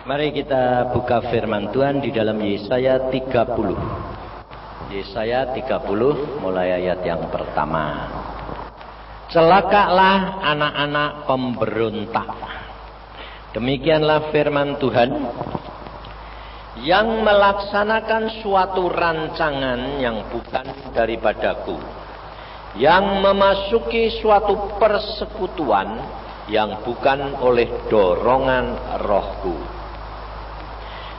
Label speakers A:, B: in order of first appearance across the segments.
A: Mari kita buka firman Tuhan di dalam Yesaya 30. Yesaya 30 mulai ayat yang pertama. Celakalah anak-anak pemberontak. Demikianlah firman Tuhan yang melaksanakan suatu rancangan yang bukan daripadaku, yang memasuki suatu persekutuan yang bukan oleh dorongan rohku,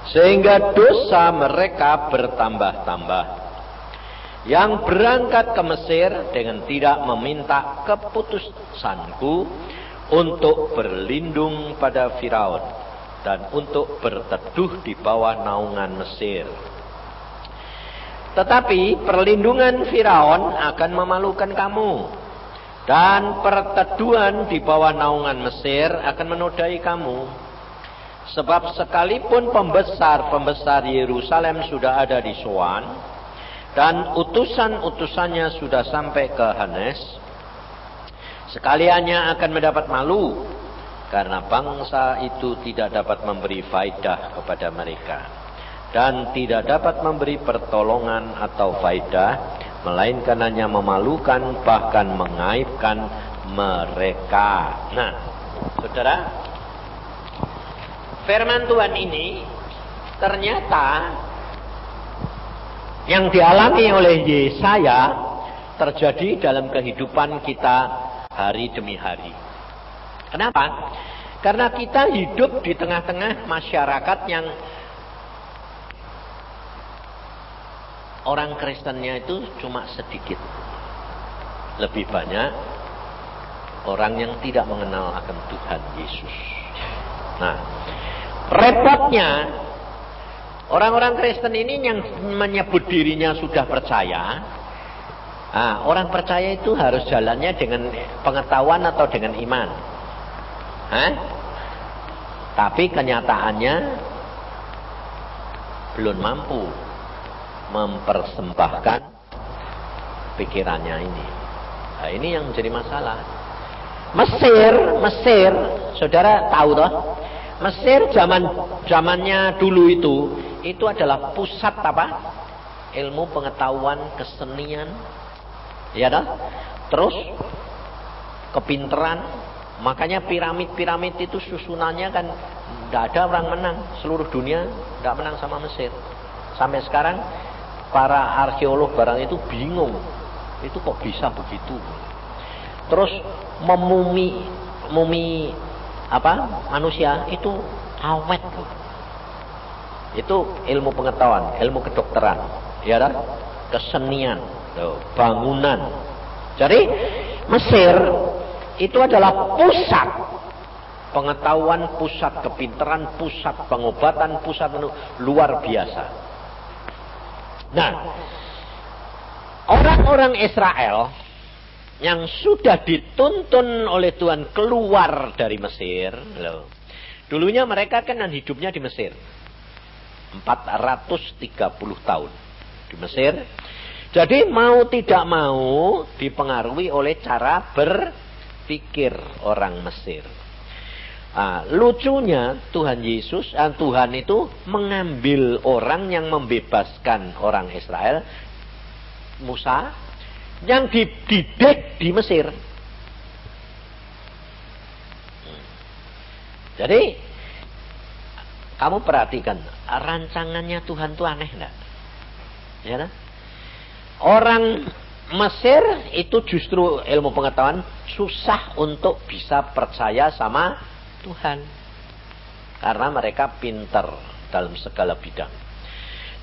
A: sehingga dosa mereka bertambah-tambah, yang berangkat ke Mesir dengan tidak meminta keputusanku untuk berlindung pada Firaun dan untuk berteduh di bawah naungan Mesir. Tetapi perlindungan Firaun akan memalukan kamu, dan perteduhan di bawah naungan Mesir akan menodai kamu. Sebab sekalipun pembesar-pembesar Yerusalem sudah ada di Soan, dan utusan-utusannya sudah sampai ke Hanes, sekaliannya akan mendapat malu, karena bangsa itu tidak dapat memberi faidah kepada mereka, dan tidak dapat memberi pertolongan atau faidah, melainkan hanya memalukan, bahkan mengaibkan mereka. Nah, saudara, firman Tuhan ini ternyata yang dialami oleh Yesaya terjadi dalam kehidupan kita hari demi hari. Kenapa? Karena kita hidup di tengah-tengah masyarakat yang orang Kristennya itu cuma sedikit. Lebih banyak orang yang tidak mengenal akan Tuhan Yesus. Nah, repotnya orang-orang Kristen ini yang menyebut dirinya sudah percaya. Nah, orang percaya itu harus jalannya dengan pengetahuan atau dengan iman. Tapi kenyataannya belum mampu mempersembahkan pikirannya ini. Nah, ini yang menjadi masalah. Mesir, saudara tahu toh? Mesir zamannya dulu itu adalah pusat apa? Ilmu pengetahuan, kesenian, ya toh? Terus kepinteran. Makanya piramid itu susunannya kan tidak ada orang menang. Seluruh dunia tidak menang sama Mesir. Sampai sekarang para arkeolog barang itu bingung. Itu kok bisa begitu? Terus mumi manusia itu awet. Itu ilmu pengetahuan, ilmu kedokteran, ya kan? Kesenian, bangunan. Jadi Mesir itu adalah pusat pengetahuan, pusat kepintaran, pusat pengobatan, pusat luar biasa. Nah, orang-orang Israel yang sudah dituntun oleh Tuhan keluar dari Mesir, loh. Dulunya mereka kan hidupnya di Mesir 430 tahun di Mesir. Jadi mau tidak mau dipengaruhi oleh cara berpikir orang Mesir. Lucunya Tuhan itu mengambil orang yang membebaskan orang Israel, Musa, yang dididik di Mesir. Jadi kamu perhatikan rancangannya Tuhan itu aneh enggak? Ya kan? Orang Mesir itu justru ilmu pengetahuan susah untuk bisa percaya sama Tuhan, karena mereka pintar dalam segala bidang.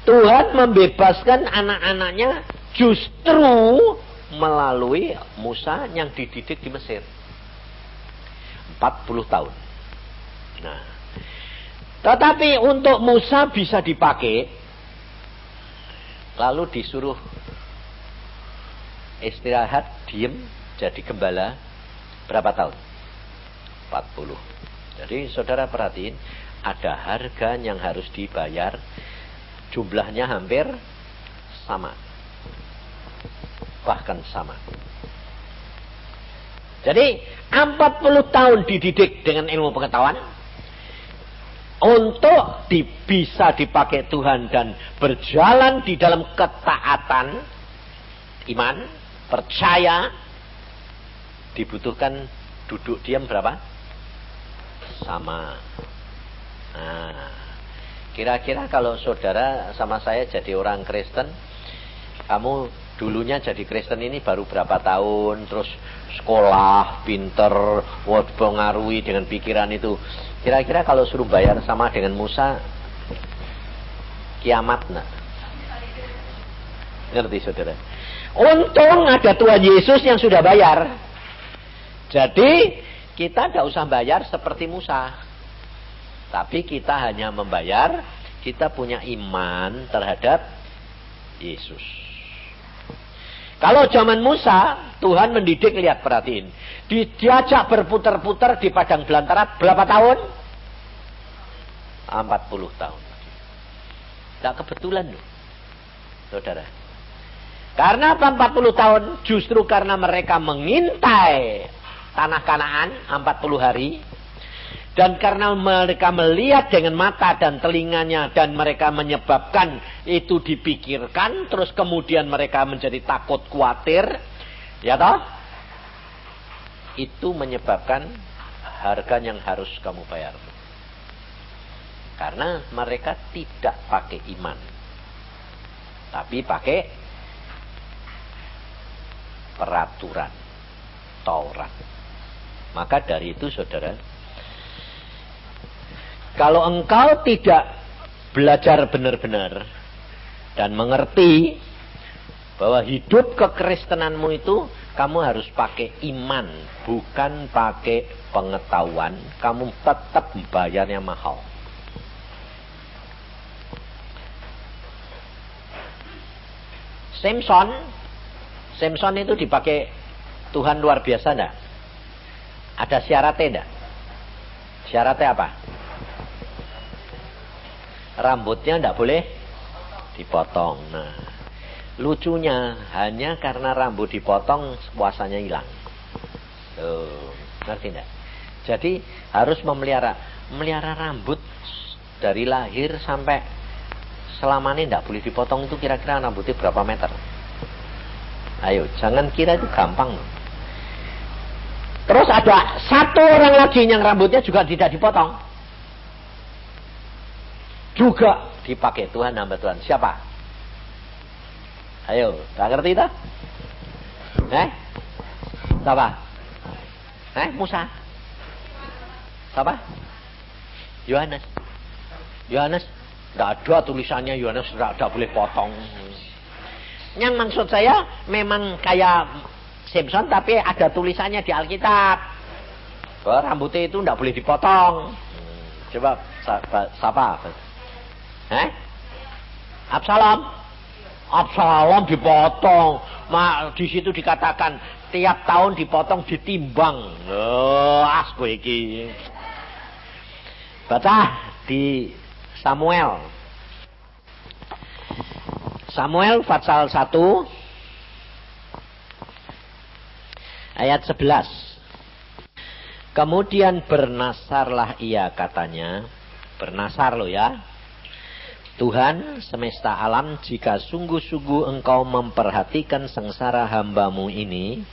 A: Tuhan membebaskan anak-anaknya justru melalui Musa yang dididik di Mesir 40 tahun. Nah, tetapi untuk Musa bisa dipakai, lalu disuruh istirahat, diem, jadi gembala berapa tahun? 40. Jadi saudara perhatiin, ada harga yang harus dibayar, jumlahnya hampir sama, bahkan sama. Jadi 40 tahun dididik dengan ilmu pengetahuan, untuk bisa dipakai Tuhan dan berjalan di dalam ketaatan, iman, percaya, dibutuhkan duduk diam berapa? Sama. Nah, kira-kira kalau saudara sama saya jadi orang Kristen, kamu dulunya jadi Kristen ini baru berapa tahun, terus sekolah, pinter, pengaruhi dengan pikiran itu. Kira-kira kalau suruh bayar sama dengan Musa, kiamat nak? Ngerti saudara? Untung ada Tuhan Yesus yang sudah bayar. Jadi kita tidak usah bayar seperti Musa. Tapi kita hanya membayar, kita punya iman terhadap Yesus. Kalau zaman Musa, Tuhan mendidik, lihat, perhatiin. Diajak berputar-putar di padang belantara berapa tahun? 40 tahun. Tidak kebetulan loh, saudara. Karena apa 40 tahun? Justru karena mereka mengintai tanah Kanaan 40 hari. Dan karena mereka melihat dengan mata dan telinganya, dan mereka menyebabkan itu dipikirkan, terus kemudian mereka menjadi takut, khawatir, ya toh? Itu menyebabkan harga yang harus kamu bayar. Karena mereka tidak pakai iman, tapi pakai peraturan Taurat. Maka dari itu saudara, kalau engkau tidak belajar benar-benar dan mengerti bahwa hidup kekristenanmu itu kamu harus pakai iman, bukan pakai pengetahuan, kamu tetap bayarnya mahal. Samson itu dipakai Tuhan luar biasa enggak? Ada syaratnya enggak? Syaratnya apa? Rambutnya tidak boleh dipotong. Nah, lucunya hanya karena rambut dipotong puasanya hilang. Ngerti tidak? Jadi harus memelihara rambut dari lahir sampai selamanya tidak boleh dipotong. Itu kira-kira rambutnya berapa meter? Ayo, jangan kira itu gampang. Terus ada satu orang lagi yang rambutnya juga tidak dipotong, juga dipakai Tuhan, hamba Tuhan. Siapa? Ayo, tak ngerti itu? Siapa? Musa? Siapa? Yohanes. Yohanes, tidak ada tulisannya Yohanes tidak boleh potong. Yang maksud saya memang kayak Samson, tapi ada tulisannya di Alkitab bahwa rambutnya itu tidak boleh dipotong. Coba siapa? Absalom dipotong. Di situ dikatakan tiap tahun dipotong, ditimbang. As kowe iki. Baca di Samuel pasal 1 ayat 11. Kemudian bernasarlah ia, katanya. Bernasar lo ya. Tuhan semesta alam, jika sungguh-sungguh engkau memperhatikan sengsara hambamu ini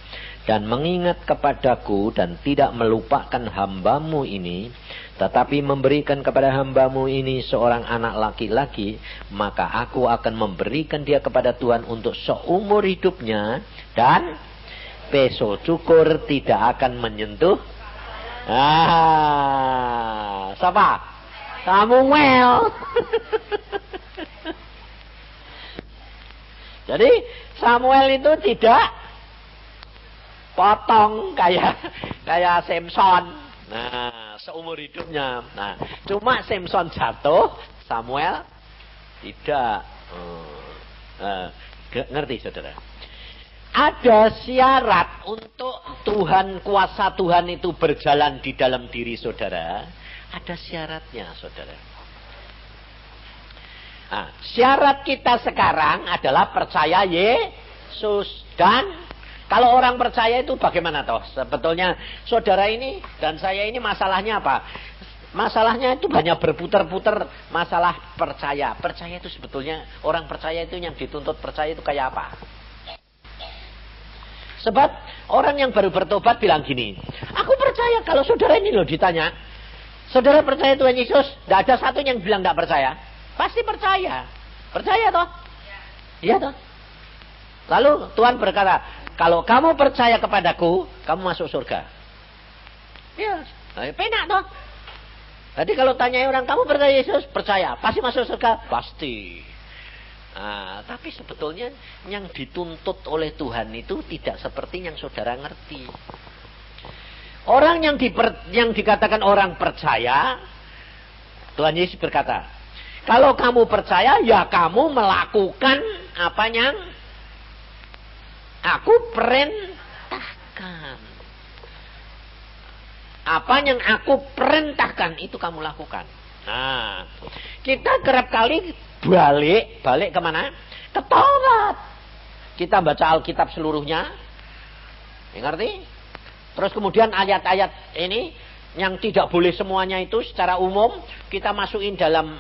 A: dan mengingat kepadaku dan tidak melupakan hambamu ini, tetapi memberikan kepada hambamu ini seorang anak laki-laki, maka aku akan memberikan dia kepada Tuhan untuk seumur hidupnya, dan peso cukur tidak akan menyentuh. Siapa? Samuel. Jadi Samuel itu tidak potong kayak Samson. Nah, seumur hidupnya. Nah, cuma Samson jatuh, Samuel tidak. Ngerti saudara? Ada syarat untuk Tuhan, kuasa Tuhan itu berjalan di dalam diri saudara. Ada syaratnya, saudara. Nah, syarat kita sekarang adalah percaya Yesus. Dan kalau orang percaya itu bagaimana toh? Sebetulnya saudara ini dan saya ini masalahnya apa? Masalahnya itu banyak berputar-putar masalah percaya. Percaya itu sebetulnya, orang percaya itu yang dituntut percaya itu kayak apa? Sebab orang yang baru bertobat bilang gini, aku percaya. Kalau saudara ini loh ditanya, saudara percaya Tuhan Yesus? Tidak ada satu yang bilang tidak percaya. Pasti percaya. Percaya toh? Iya toh? Lalu Tuhan berkata, kalau kamu percaya kepadaku, kamu masuk surga. Ya, penak toh. Jadi kalau tanya orang, kamu percaya Yesus? Percaya. Pasti masuk surga? Pasti. Nah, tapi sebetulnya yang dituntut oleh Tuhan itu tidak seperti yang saudara ngerti. Orang yang dikatakan orang percaya, Tuhan Yesus berkata, kalau kamu percaya, ya kamu melakukan apa yang aku perintahkan. Apa yang aku perintahkan itu kamu lakukan. Nah, kita kerap kali balik kemana? Ke Taurat. Kita baca Alkitab seluruhnya, ngerti? Terus kemudian ayat-ayat ini yang tidak boleh semuanya itu secara umum kita masukin dalam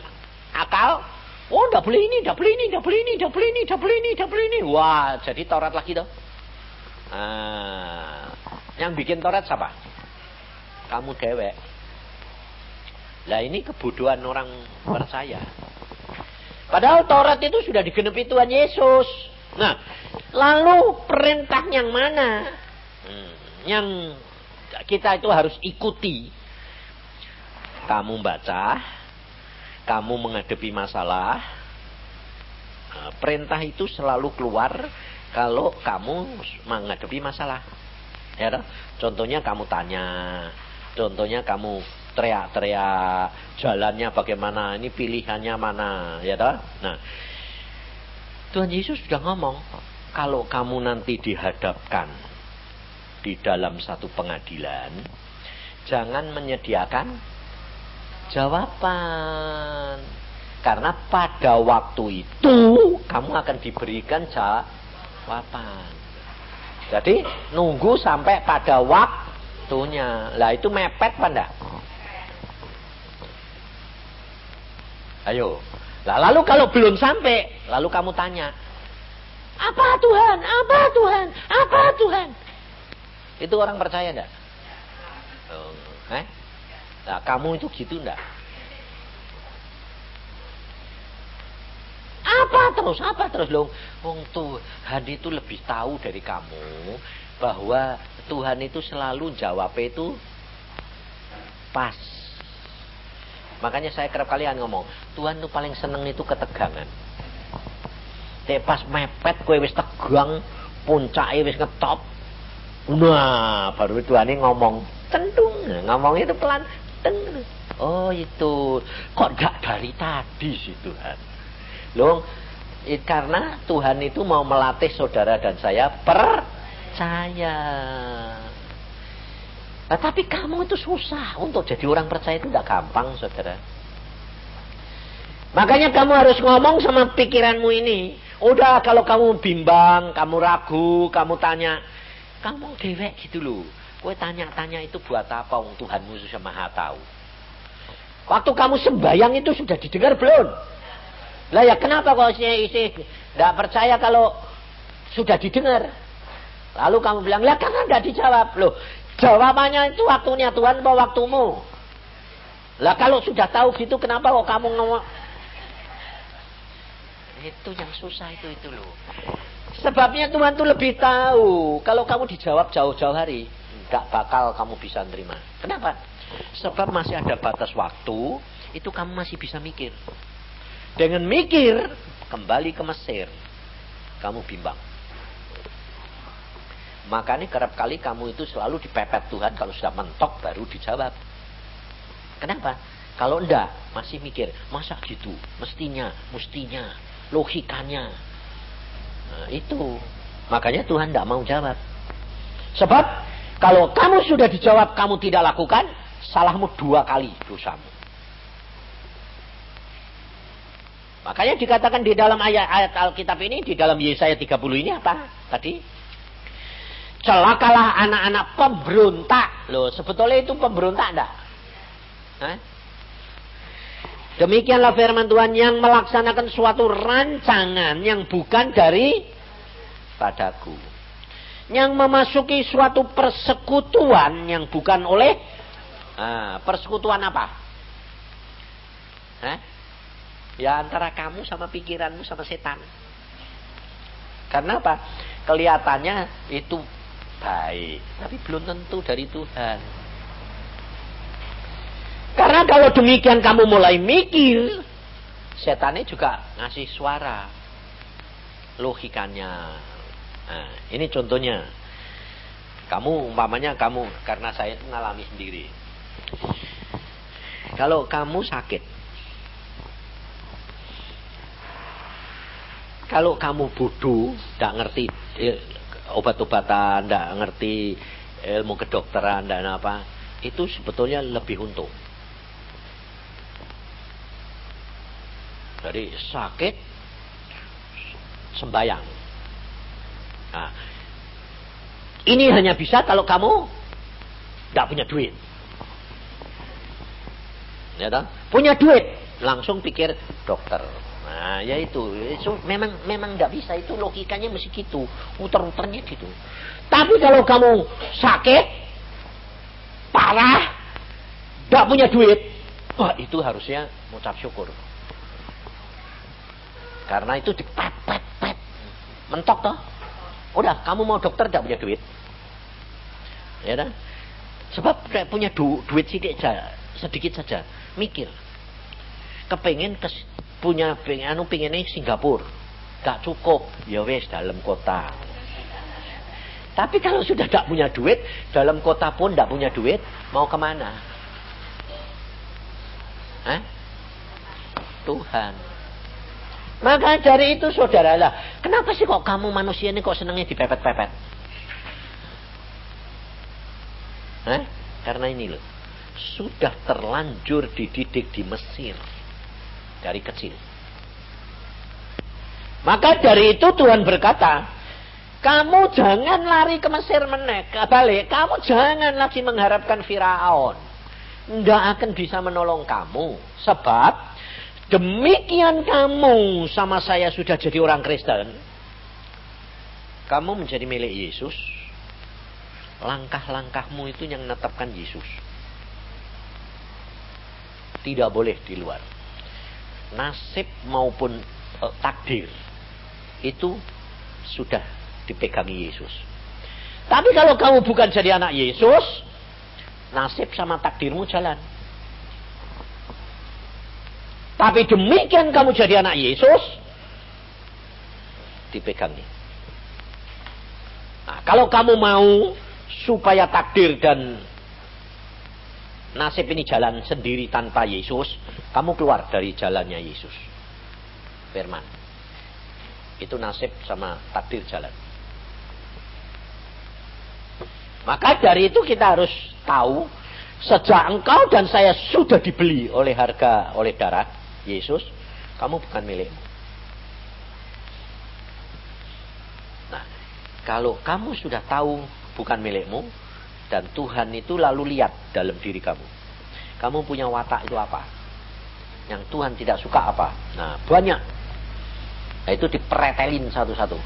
A: akal. Oh, tidak boleh ini, tidak boleh ini, tidak boleh ini, tidak boleh ini, tidak boleh ini, tidak boleh ini. Wah, jadi Taurat lagi toh. Yang bikin Taurat siapa? Kamu dewek. Lah ini kebodohan orang percaya. Padahal Taurat itu sudah digenepi Tuhan Yesus. Nah, lalu perintah yang mana? Yang kita itu harus ikuti. Kamu baca, kamu menghadapi masalah. Perintah itu selalu keluar kalau kamu menghadapi masalah. Ya, contohnya kamu tanya. Contohnya kamu teriak-teriak, jalannya bagaimana, ini pilihannya mana, ya toh? Nah, Tuhan Yesus sudah ngomong, kalau kamu nanti dihadapkan di dalam satu pengadilan, jangan menyediakan jawaban. Karena pada waktu itu kamu akan diberikan jawaban. Jadi nunggu sampai pada waktunya. Lah itu mepet apa enggak? Ayo. Lah lalu kalau belum sampai, lalu kamu tanya, apa Tuhan? Apa Tuhan? Apa Tuhan? Itu orang percaya enggak? Nah, kamu itu gitu enggak? Apa terus loh? Tuhan itu lebih tahu dari kamu bahwa Tuhan itu selalu jawab itu pas. Makanya saya kerap kalian ngomong, Tuhan itu paling seneng itu ketegangan. Pas mepet kowe wis tegang, puncake wis ngetop. Nah, baru Tuhan ini ngomong, centung. Ngomong itu pelan, teng. Oh, itu. Kok enggak dari tadi sih Tuhan? Loh, karena Tuhan itu mau melatih saudara dan saya percaya. Nah, tapi kamu itu susah. Untuk jadi orang percaya itu tidak gampang, saudara. Makanya kamu harus ngomong sama pikiranmu ini. Udah, kalau kamu bimbang, kamu ragu, kamu tanya, kamu dewek gitu loh. Kowe tanya-tanya itu buat apa? Tuhanmu sudah maha tahu. Waktu kamu sembahyang itu sudah didengar belum? Lah ya kenapa kok isi tidak percaya kalau sudah didengar? Lalu kamu bilang, lah karena tidak dijawab. Loh, jawabannya itu waktunya Tuhan apa waktumu? Lah kalau sudah tahu gitu kenapa kok kamu ngomong? Itu yang susah itu loh. Sebabnya Tuhan tuh lebih tahu. Kalau kamu dijawab jauh-jauh hari, nggak bakal kamu bisa nerima. Kenapa? Sebab masih ada batas waktu, itu kamu masih bisa mikir. Dengan mikir, kembali ke Mesir, kamu bimbang. Makanya kerap kali kamu itu selalu dipepet Tuhan, kalau sudah mentok baru dijawab. Kenapa? Kalau enggak, masih mikir, masa gitu, mestinya, logikanya. Nah, itu. Makanya Tuhan tidak mau jawab. Sebab, kalau kamu sudah dijawab, kamu tidak lakukan, salahmu 2 kali dosamu. Makanya dikatakan di dalam ayat Alkitab ini, di dalam Yesaya 30 ini apa? Tadi, celakalah anak-anak pemberontak. Loh, sebetulnya itu pemberontak enggak? Demikianlah firman Tuhan yang melaksanakan suatu rancangan yang bukan dari padaku. Yang memasuki suatu persekutuan yang bukan oleh persekutuan apa? Ya antara kamu sama pikiranmu sama setan. Karena apa? Kelihatannya itu baik, tapi belum tentu dari Tuhan. Karena kalau demikian kamu mulai mikir, setannya juga ngasih suara. Logikanya. Nah, ini contohnya. Kamu umpamanya karena saya itu ngalami sendiri. Kalau kamu sakit, kalau kamu bodoh, tidak ngerti obat-obatan, tidak ngerti ilmu kedokteran dan apa, itu sebetulnya lebih untung. Dari sakit sembayang. Nah, ini hanya bisa kalau kamu tidak punya duit. Ya toh? Punya duit, langsung pikir dokter. Nah, ya itu memang tidak bisa, itu logikanya mesti gitu, muter-muternya gitu. Tapi kalau kamu sakit parah, tidak punya duit, wah itu harusnya mengucap syukur. Karena itu dipet, mentok toh. Udah, kamu mau dokter tidak punya duit. Ya kan? Sebab kayak punya duit sedikit saja. Mikir. Kepengen pengennya Singapura. Tak cukup. Ya wes dalam kota. Tapi kalau sudah tidak punya duit, dalam kota pun tidak punya duit, mau kemana? Tuhan. Maka dari itu saudaralah, kenapa sih kok kamu manusia ini kok senangnya dipepet-pepet? Karena ini loh, sudah terlanjur dididik di Mesir dari kecil. Maka dari itu Tuhan berkata, kamu jangan lari ke Mesir balik, kamu jangan lagi mengharapkan Firaun. Tidak akan bisa menolong kamu, sebab demikian kamu sama saya sudah jadi orang Kristen. Kamu menjadi milik Yesus. Langkah-langkahmu itu yang menetapkan Yesus. Tidak boleh di luar. Nasib maupun takdir itu sudah dipegangi Yesus. Tapi kalau kamu bukan jadi anak Yesus, nasib sama takdirmu jalan. Tapi demikian kamu jadi anak Yesus, dipegangi. Nah, kalau kamu mau supaya takdir dan nasib ini jalan sendiri tanpa Yesus, kamu keluar dari jalannya Yesus. Firman. Itu nasib sama takdir jalan. Maka dari itu kita harus tahu, sejak engkau dan saya sudah dibeli oleh darah Yesus, kamu bukan milikmu. Nah, kalau kamu sudah tahu bukan milikmu, dan Tuhan itu lalu lihat dalam diri kamu. Kamu punya watak itu apa? Yang Tuhan tidak suka apa? Nah, banyak. Nah, itu dipretelin satu-satu.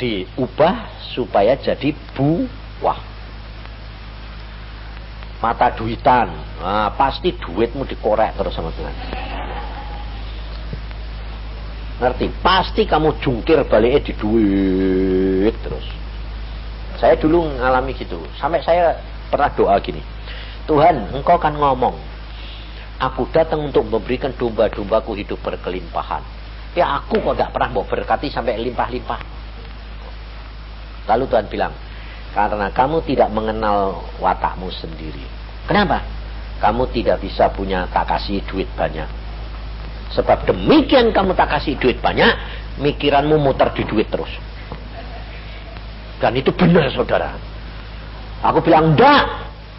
A: Diubah supaya jadi buah. Mata duitan, nah, pasti duitmu dikorek terus sama Tuhan. Ngerti? Pasti kamu jungkir baliknya di duit terus. Saya dulu ngalami gitu. Sampai saya pernah doa gini, Tuhan, engkau kan ngomong, aku datang untuk memberikan domba-dombaku hidup berkelimpahan. Ya aku kok tidak pernah mau berkati sampai limpah-limpah. Lalu Tuhan bilang, karena kamu tidak mengenal watakmu sendiri. Kenapa? Kamu tidak bisa punya tak kasih duit banyak. Sebab demikian kamu tak kasih duit banyak, mikiranmu muter di duit terus. Dan itu benar saudara. Aku bilang, enggak.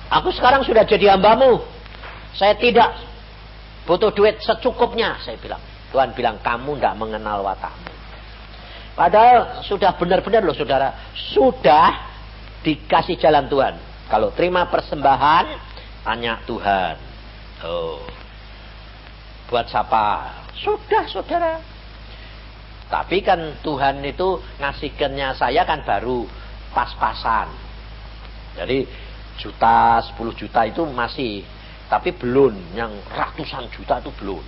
A: Aku sekarang sudah jadi hambamu. Saya tidak butuh duit secukupnya. Saya bilang. Tuhan bilang, kamu tidak mengenal watakmu. Padahal sudah benar-benar loh saudara. Sudah dikasih jalan Tuhan. Kalau terima persembahan, Tanya Tuhan. Oh. Buat siapa? Sudah, saudara. Tapi kan Tuhan itu ngasihkannya saya kan baru pas-pasan. Jadi juta, 10 juta itu masih. Tapi belum. Yang ratusan juta itu belum.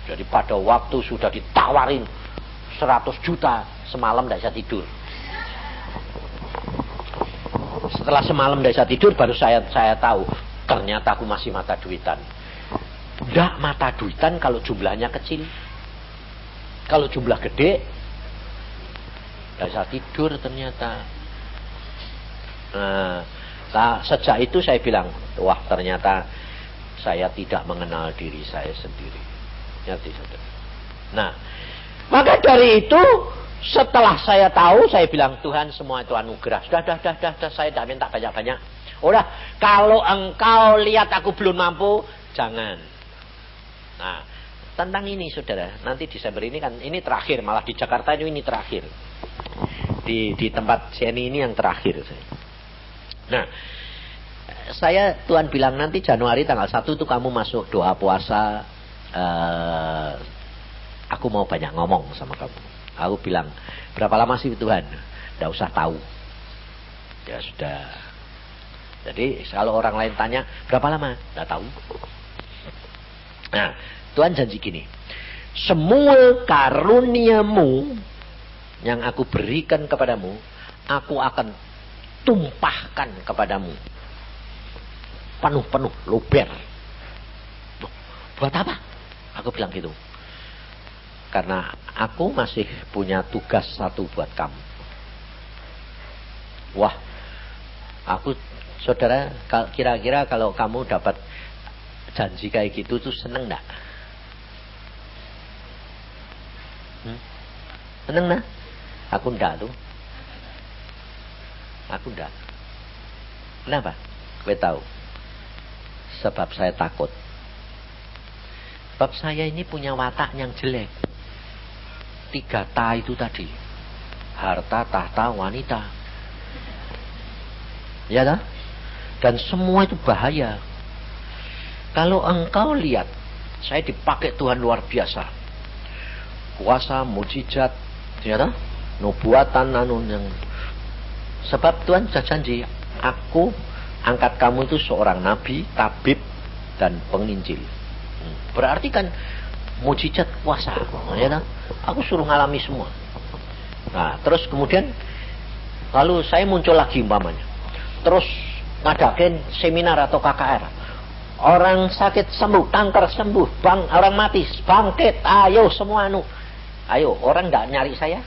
A: Jadi pada waktu sudah ditawarin 100 juta, semalam tidak bisa tidur. Setelah semalam tidak bisa tidur, baru saya tahu ternyata aku masih mata duitan. Tidak mata duitan kalau jumlahnya kecil. Kalau jumlah gede, tidak bisa tidur ternyata. Nah, sejak itu saya bilang, wah ternyata saya tidak mengenal diri saya sendiri. Ngerti, saudara? Nah, maka dari itu setelah saya tahu, saya bilang Tuhan semua itu anugerah. Sudah, saya tidak minta banyak-banyak. Udah, kalau engkau lihat aku belum mampu, jangan. Nah, tentang ini saudara, nanti Desember ini kan ini terakhir, malah di Jakarta ini terakhir. Di tempat Seni ini yang terakhir. Nah, Tuhan bilang nanti Januari tanggal 1 itu kamu masuk doa puasa. Aku mau banyak ngomong sama kamu. Aku bilang, berapa lama sih Tuhan? Tidak usah tahu. Ya sudah. Jadi kalau orang lain tanya, berapa lama? Tidak tahu. Nah, Tuhan janji gini. Semua karuniamu yang aku berikan kepadamu, aku akan tumpahkan kepadamu. Penuh-penuh, luber. Buat apa? Aku bilang gitu. Karena aku masih punya tugas satu buat kamu. Wah, saudara, kira-kira kalau kamu dapat janji kayak gitu tuh seneng gak? Seneng gak? Aku enggak tuh. Aku enggak. Kenapa? Gue tahu. Sebab saya takut. Sebab saya ini punya watak yang jelek. 3 ta itu tadi. Harta, tahta, wanita. Ya dah? Dan semua itu bahaya. Kalau engkau lihat, saya dipakai Tuhan luar biasa. Kuasa, mujizat, ya dah? Nubuatan, yang. Sebab Tuhan sudah janji, aku angkat kamu itu seorang nabi, tabib, dan penginjil. Berarti kan mujizat kuasa, ya kan? Aku suruh ngalami semua. Nah, terus kemudian lalu saya muncul lagi umpamanya. Terus ngadakin seminar atau KKR. Orang sakit sembuh, kanker sembuh, orang mati bangkit, ayo semua Ayo, orang enggak nyari saya?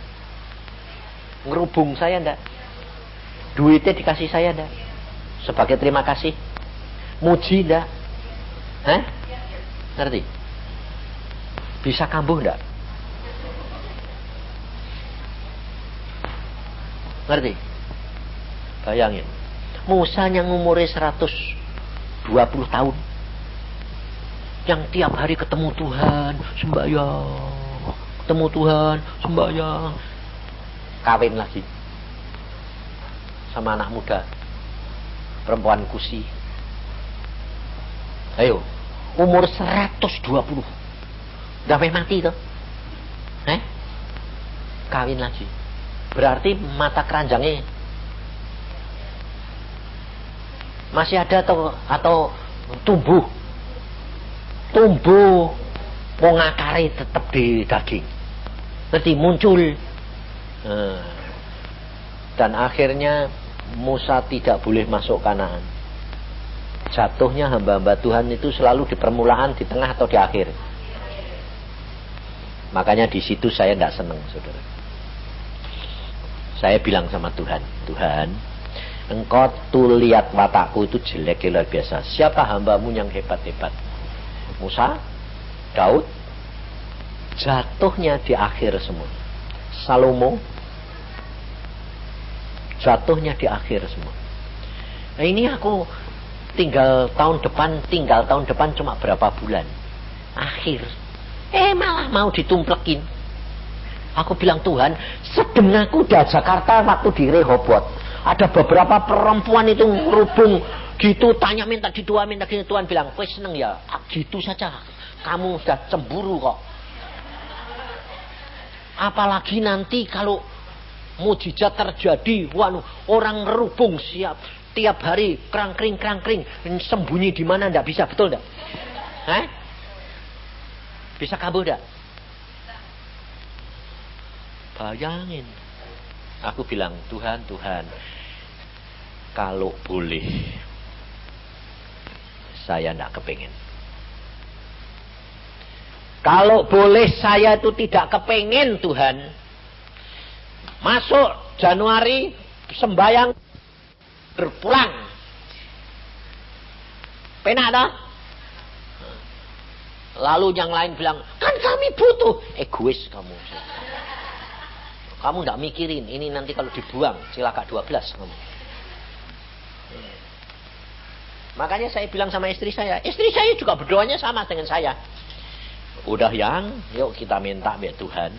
A: Ngerubung saya enggak? Duitnya dikasih saya enggak? Sebagai terima kasih. Muji enggak? Hah? Ngerti? Bisa kambuh enggak? Ngerti? Bayangin. Musa yang umurnya 120 tahun. Yang tiap hari ketemu Tuhan, sembahyang. Ketemu Tuhan, sembahyang. Kawin lagi. Sama anak muda. Perempuan Kusi. Ayo. Umur 120. Udah mati tuh. Kawin lagi. Berarti mata keranjangnya masih ada atau tumbuh. Mau ngakari tetap di daging. Nanti muncul. Dan akhirnya Musa tidak boleh masuk Kanaan. Jatuhnya hamba-hamba Tuhan itu selalu di permulaan, di tengah atau di akhir. Makanya di situ saya tidak senang, saudara. Saya bilang sama Tuhan, Tuhan, engkau tuh lihat watakku itu jelek luar biasa. Siapa hambamu yang hebat-hebat? Musa, Daud, jatuhnya di akhir semua. Salomo, jatuhnya di akhir semua. Nah ini aku tinggal tahun depan cuma berapa bulan. Akhir. Malah mau ditumplekin. Aku bilang, Tuhan, sedeng aku di Jakarta waktu di Rehoboth. Ada beberapa perempuan itu ngerubung gitu tanya minta di Tuhan, minta gitu. Tuhan bilang, kowe seneng ya? Gitu saja. Kamu sudah cemburu kok. Apalagi nanti kalau mujizat terjadi, orang ngerubung siap tiap hari krang-kring, sembunyi di mana ndak bisa, betul ndak? Bisa kabur ndak? Bayangin. Aku bilang, Tuhan, kalau boleh, saya ndak kepingin. Kalau boleh saya itu tidak kepingin, Tuhan. Masuk Januari sembayang berpulang. Penak dah. Lalu yang lain bilang, kan kami butuh. Egois kamu. Kamu tidak mikirin, ini nanti kalau dibuang, cilaka 12 kamu. Makanya saya bilang sama istri saya juga berdoanya sama dengan saya. Udah yang, yuk kita minta biar Tuhan,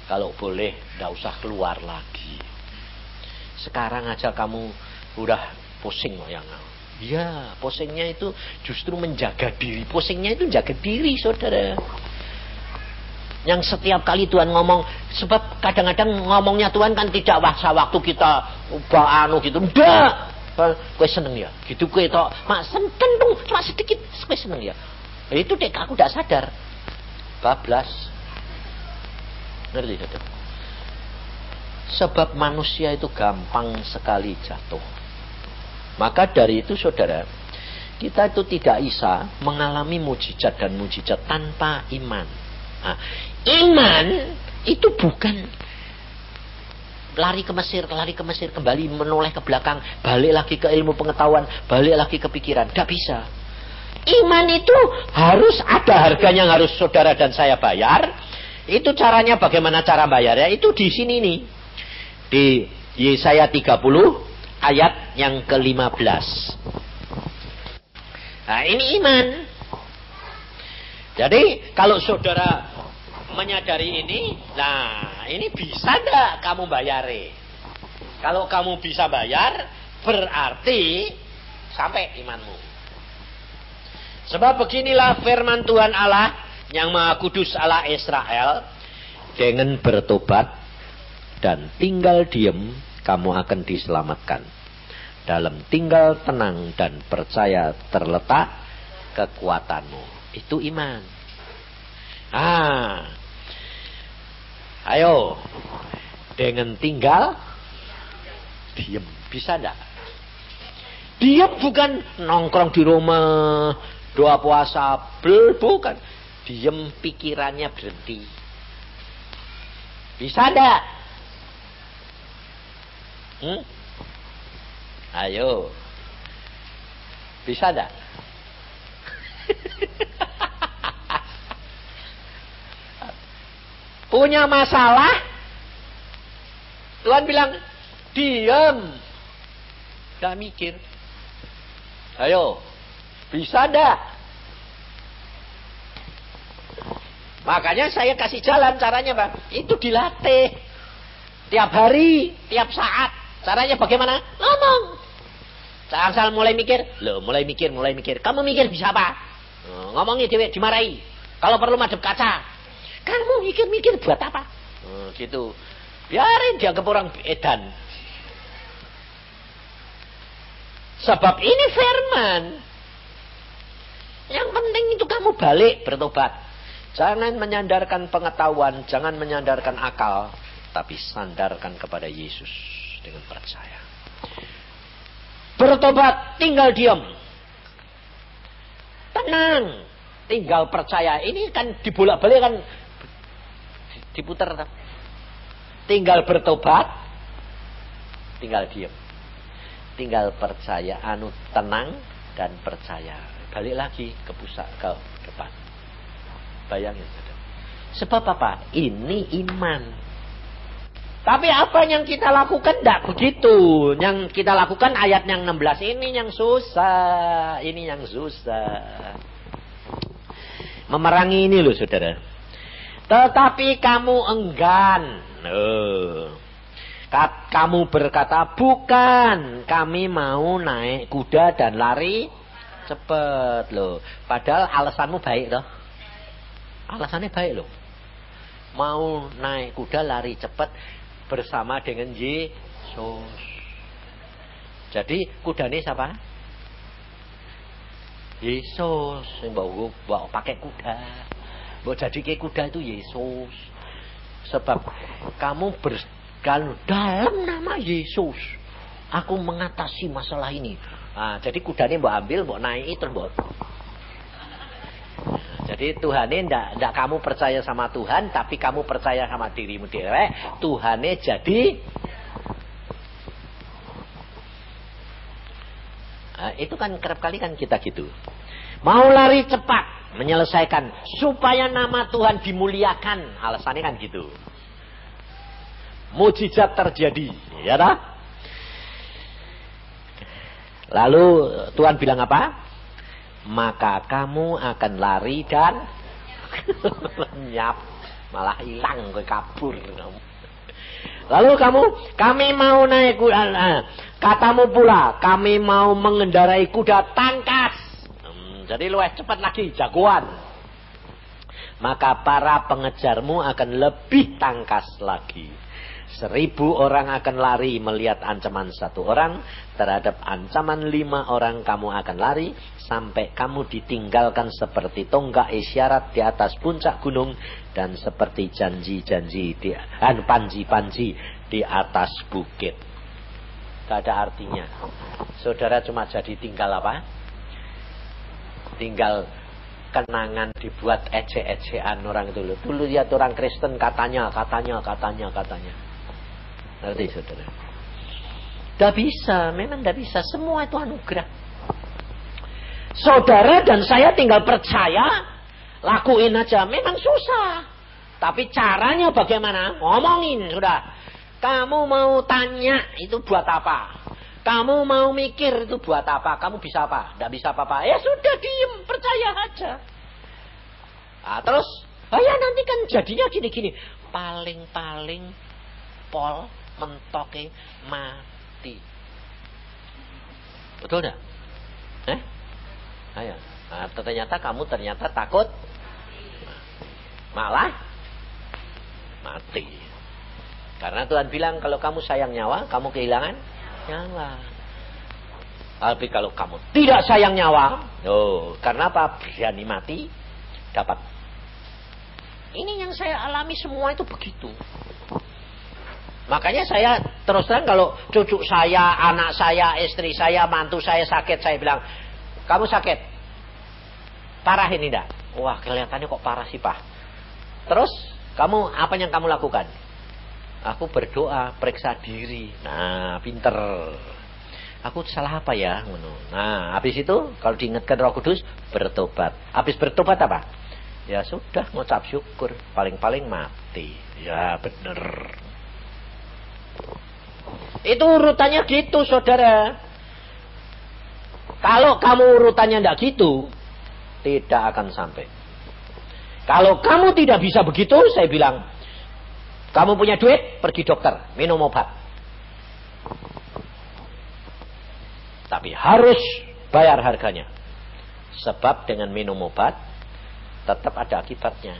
A: kalau boleh tidak usah keluar lagi. Sekarang aja kamu udah pusing yang. Ya, pusingnya itu justru menjaga diri. Pusingnya itu jaga diri, saudara. Yang setiap kali Tuhan ngomong, sebab kadang-kadang ngomongnya Tuhan kan tidak waktu kita gitu. Ndak. Kowe seneng ya? Gitu kowe tok. Mak seneng cuma sedikit, kowe seneng ya? Itu dek aku tidak sadar. Bablas. Ngerti saudara? Sebab manusia itu gampang sekali jatuh. Maka dari itu saudara, kita itu tidak bisa mengalami mujizat dan mujizat tanpa iman. Nah, iman itu bukan lari ke Mesir, kembali menoleh ke belakang, balik lagi ke ilmu pengetahuan, balik lagi ke pikiran. Tidak bisa. Iman itu harus ada harganya, harus saudara dan saya bayar. Itu caranya bagaimana cara bayarnya? Itu di sini nih. Di Yesaya 30 ayat yang ke-15. Nah, ini iman. Jadi kalau saudara menyadari ini, nah ini bisa enggak kamu bayari? Kalau kamu bisa bayar, berarti sampai imanmu. Sebab beginilah firman Tuhan Allah yang Maha Kudus, Allah Israel, dengan bertobat dan tinggal diam, kamu akan diselamatkan. Dalam tinggal tenang dan percaya terletak kekuatanmu. Itu iman. Ayo, dengan tinggal diam, bisa enggak? Diam bukan nongkrong di rumah, doa puasa, bukan. Diam, pikirannya berhenti. Bisa enggak? Ayo. Bisa enggak? Punya masalah, Tuhan bilang, diam. Gak mikir. Ayo. Bisa enggak? Makanya saya kasih jalan caranya, Bang. Itu dilatih. Tiap hari, tiap saat. Caranya bagaimana? Ngomong. Asal mulai mikir. Mulai mikir. Kamu mikir bisa apa? Ngomongnya dewek, dimarahi. Kalau perlu madep kaca. Kamu mikir buat apa? Gitu. Biarin dianggap orang edan. Sebab ini firman. Yang penting itu kamu balik bertobat. Jangan menyandarkan pengetahuan, jangan menyandarkan akal, tapi sandarkan kepada Yesus dengan percaya. Bertobat, tinggal diam. Tenang, tinggal percaya. Ini kan dibolak-balik kan, diputar. Tinggal bertobat, tinggal diam. Tinggal percaya, tenang dan percaya. Balik lagi ke pusat, ke depan. Bayangin. Sebab apa? Ini iman. Tapi apa yang kita lakukan tidak begitu. Yang kita lakukan ayat yang 16 ini yang susah. Ini yang susah. Memerangi ini loh saudara. Tetapi kamu enggan. Kamu berkata, bukan, kami mau naik kuda dan lari cepat loh. Padahal alasanmu baik loh. Alasannya baik loh. Mau naik kuda lari cepat bersama dengan Yesus. Jadi kuda ini siapa? Yesus. Yang bawa pakai kuda. Bawa jadi kayak kuda itu Yesus. Sebab kamu dalam nama Yesus aku mengatasi masalah ini. Nah, jadi kudanya mbok ambil, mbok naik terus mbok. Jadi Tuhan ini ndak kamu percaya sama Tuhan, tapi kamu percaya sama dirimu dewek. Tuhannya jadi. Nah, itu kan kerap kali kan kita gitu. Mau lari cepat, menyelesaikan supaya nama Tuhan dimuliakan. Alasannya kan gitu. Mujizat terjadi, ya dah. Lalu Tuhan bilang apa? Maka kamu akan lari dan lenyap, malah hilang, kabur. Lalu kami mau naik kuda. Katamu pula, kami mau mengendarai kuda tangkas. Jadi luwih cepat lagi, jagoan. Maka para pengejarmu akan lebih tangkas lagi. 1000 orang akan lari melihat ancaman 1 orang. Terhadap ancaman 5 orang kamu akan lari. Sampai kamu ditinggalkan seperti tonggak isyarat di atas puncak gunung. Dan seperti janji-janji panji-panji di atas bukit. Gak ada artinya. Saudara cuma jadi tinggal apa? Tinggal kenangan dibuat ece-ecean orang itu. Dulu lihat orang Kristen katanya. Ngerti saudara? Tidak bisa, memang tidak bisa. Semua itu anugerah. Saudara dan saya tinggal percaya, lakuin aja. Memang susah, tapi caranya bagaimana? Ngomongin sudah. Kamu mau tanya itu buat apa? Kamu mau mikir itu buat apa? Kamu bisa apa? Tidak bisa apa-apa. Ya sudah, diem, percaya aja. Nah, terus, ya nanti kan jadinya gini-gini. Paling-paling pol mentoke mati. Betul enggak? Ayo. Nah, ternyata kamu takut malah mati. Karena Tuhan bilang kalau kamu sayang nyawa, kamu kehilangan nyawa. Tapi kalau kamu tidak sayang nyawa, karena apa? Berani mati dapat. Ini yang saya alami semua itu begitu. Makanya saya terus terang kalau cucu saya, anak saya, istri saya, mantu saya sakit, saya bilang, kamu sakit? Parah ini enggak? Wah, kelihatannya kok parah sih, Pak. Terus, apa yang kamu lakukan? Aku berdoa, periksa diri. Nah, pinter. Aku salah apa ya? Nah, habis itu, kalau diingatkan Roh Kudus, bertobat. Habis bertobat apa? Ya sudah, ngucap syukur. Paling-paling mati. Ya, bener. Itu urutannya gitu, saudara. Kalau kamu urutannya tidak gitu, tidak akan sampai. Kalau kamu tidak bisa begitu, saya bilang, kamu punya duit, pergi dokter, minum obat. Tapi harus bayar harganya. Sebab dengan minum obat, tetap ada akibatnya.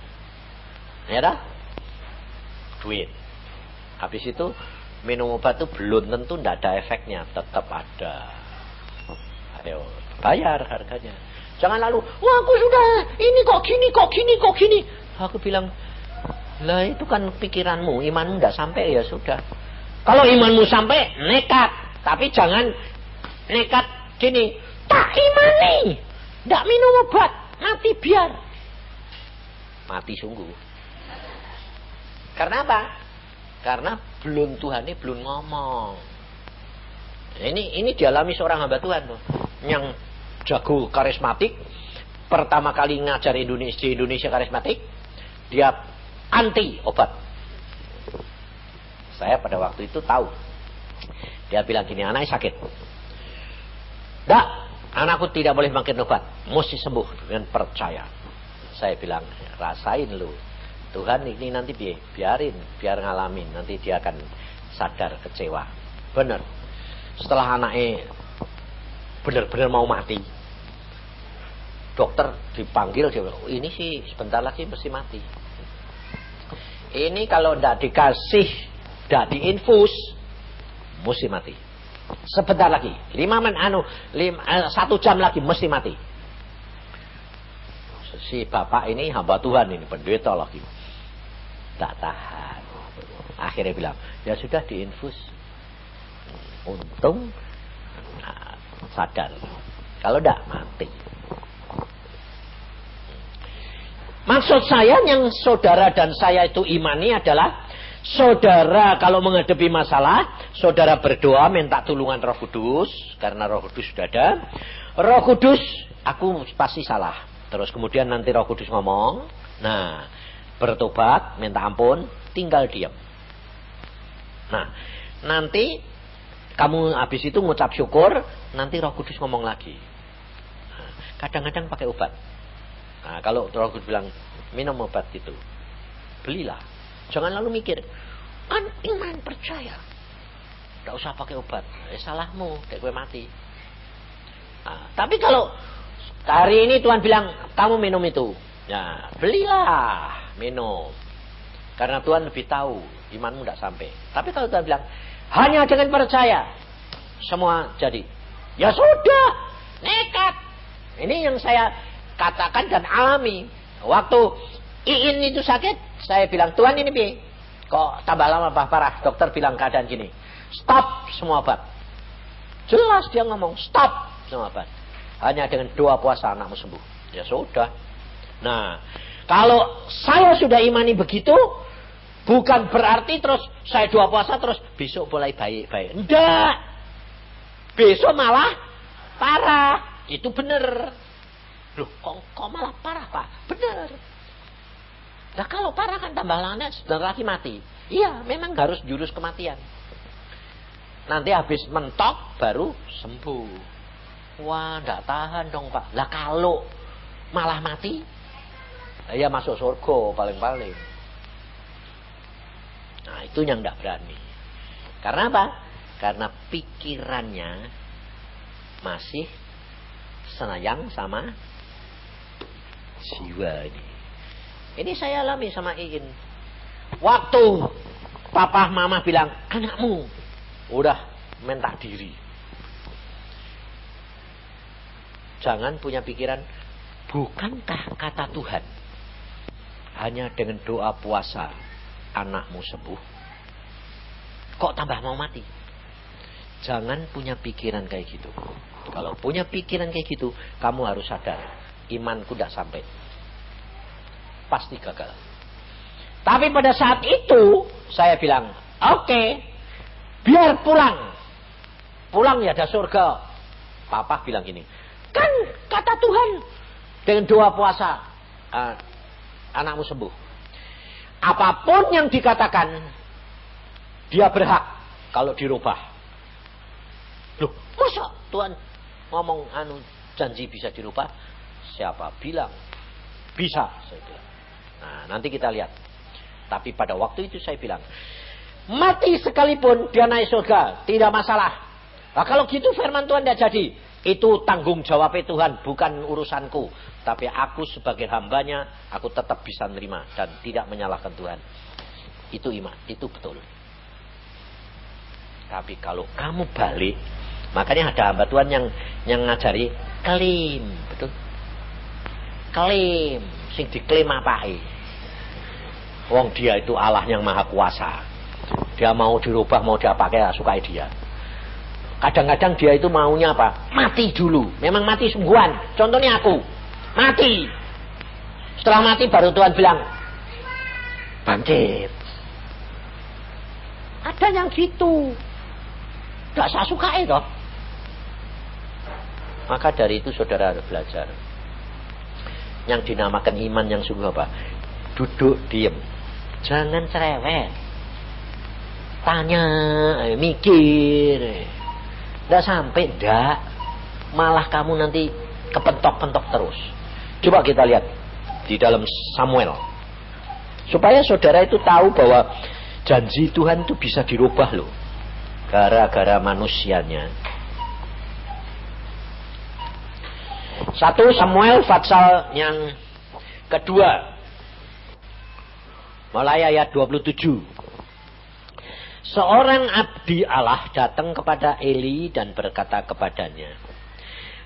A: Ya dah? Duit. Habis itu, minum obat itu belum tentu tidak ada efeknya. Tetap ada. Ayo, bayar harganya. Jangan lalu, wah aku sudah, ini kok gini. Aku bilang, lah itu kan pikiranmu, imanmu tidak sampai, ya sudah. Kalau imanmu sampai, nekat. Tapi jangan nekat gini, tak imani, tidak minum obat, mati biar. Mati sungguh. Karena apa? Karena Tuhan ini belum ngomong. Ini dialami seorang hamba Tuhan tuh, yang jago karismatik, pertama kali ngajar di Indonesia karismatik, dia anti obat. Saya pada waktu itu tahu. Dia bilang gini, anaknya sakit. Dak, anakku tidak boleh makan obat, mesti sembuh dengan percaya. Saya bilang, rasain lu. Tuhan ini nanti biar ngalamin, nanti dia akan sadar kecewa. Bener. Setelah anaknya benar-benar mau mati, dokter dipanggil, dia bilang, ini sih sebentar lagi mesti mati. Ini kalau tidak dikasih, tidak diinfus, mesti mati. Sebentar lagi, 1 jam lagi mesti mati. Si bapak ini hamba Tuhan, ini pendeta lagi, tak tahan. Akhirnya bilang, ya sudah diinfus. Untung sadar. Kalau tidak mati. Maksud saya yang saudara dan saya itu imani adalah saudara kalau menghadapi masalah, saudara berdoa minta tulungan Roh Kudus, karena Roh Kudus sudah ada. Roh Kudus, aku pasti salah. Terus kemudian nanti Roh Kudus ngomong, nah, bertobat, minta ampun, tinggal diam. Nah, nanti kamu habis itu ngucap syukur, nanti Roh Kudus ngomong lagi. Kadang-kadang pakai obat. Nah, kalau Roh Kudus bilang minum obat itu, belilah. Jangan lalu mikir, kan iman percaya, tidak usah pakai obat. Salahmu, dek gue mati. Nah, tapi kalau hari ini Tuhan bilang kamu minum itu, ya belilah, minum. Karena Tuhan lebih tahu imanmu tidak sampai. Tapi kalau Tuhan bilang hanya dengan percaya semua jadi, ya sudah, nekat. Ini yang saya katakan dan alami. Waktu Iin itu sakit, saya bilang, Tuhan ini bi, kok tambah lama parah. Dokter bilang keadaan gini, stop semua obat. Jelas dia ngomong, stop semua obat. Hanya dengan doa puasa anakmu sembuh. Ya sudah. Nah, kalau saya sudah imani begitu, bukan berarti terus saya doa puasa terus besok mulai baik-baik. Enggak. Besok malah parah. Itu benar. Loh, kok malah parah, Pak? Benar. Nah, kalau parah kan tambah lama, sebentar lagi mati. Iya, memang harus jurus kematian. Nanti habis mentok baru sembuh. Wah, enggak tahan dong, Pak. Lah kalau malah mati, ya masuk surga paling-paling. Nah, itu yang enggak berani. Karena apa? Karena pikirannya masih senayang sama jiwa ini. Ini saya alami sama Iin. Waktu papa mama bilang, anakmu udah minta diri. Jangan punya pikiran, bukankah kata Tuhan hanya dengan doa puasa anakmu sembuh? Kok tambah mau mati? Jangan punya pikiran kayak gitu. Kalau punya pikiran kayak gitu, kamu harus sadar, imanku tidak sampai. Pasti gagal. Tapi pada saat itu saya bilang, oke, biar pulang. Pulang ya ada surga. Papa bilang gini, kan kata Tuhan dengan doa puasa anakmu sembuh. Apapun yang dikatakan, dia berhak kalau dirubah. Loh, masa Tuhan ngomong janji bisa dirubah? Siapa bilang bisa? Saya bilang. Nah, nanti kita lihat. Tapi pada waktu itu saya bilang, mati sekalipun dia naik surga, tidak masalah. Nah, kalau gitu firman Tuhan tidak jadi. Itu tanggung jawab Tuhan, bukan urusanku. Tapi aku sebagai hambanya, aku tetap bisa menerima dan tidak menyalahkan Tuhan. Itu iman, itu betul. Tapi kalau kamu balik, makanya ada hamba Tuhan yang ngajari klaim, betul? Klaim, sing diklaim apae. Wong dia itu Allah yang maha kuasa. Dia mau dirubah, mau diapakai, sukai dia. Kadang-kadang dia itu maunya apa? Mati dulu. Memang mati sungguhan. Contohnya aku. Mati. Setelah mati baru Tuhan bilang, bangkit. Ada yang gitu. Gak saya sukai toh. Maka dari itu saudara harus belajar. Yang dinamakan iman yang sungguh apa? Duduk diam. Jangan cerewet. Tanya, mikir. Tidak sampai, tidak. Malah kamu nanti kepentok-pentok terus. Coba kita lihat di dalam Samuel. Supaya saudara itu tahu bahwa Janji Tuhan itu bisa dirubah loh, gara-gara manusianya. 1 Samuel pasal yang kedua, mulai ayat 27. Seorang abdi Allah datang kepada Eli dan berkata kepadanya,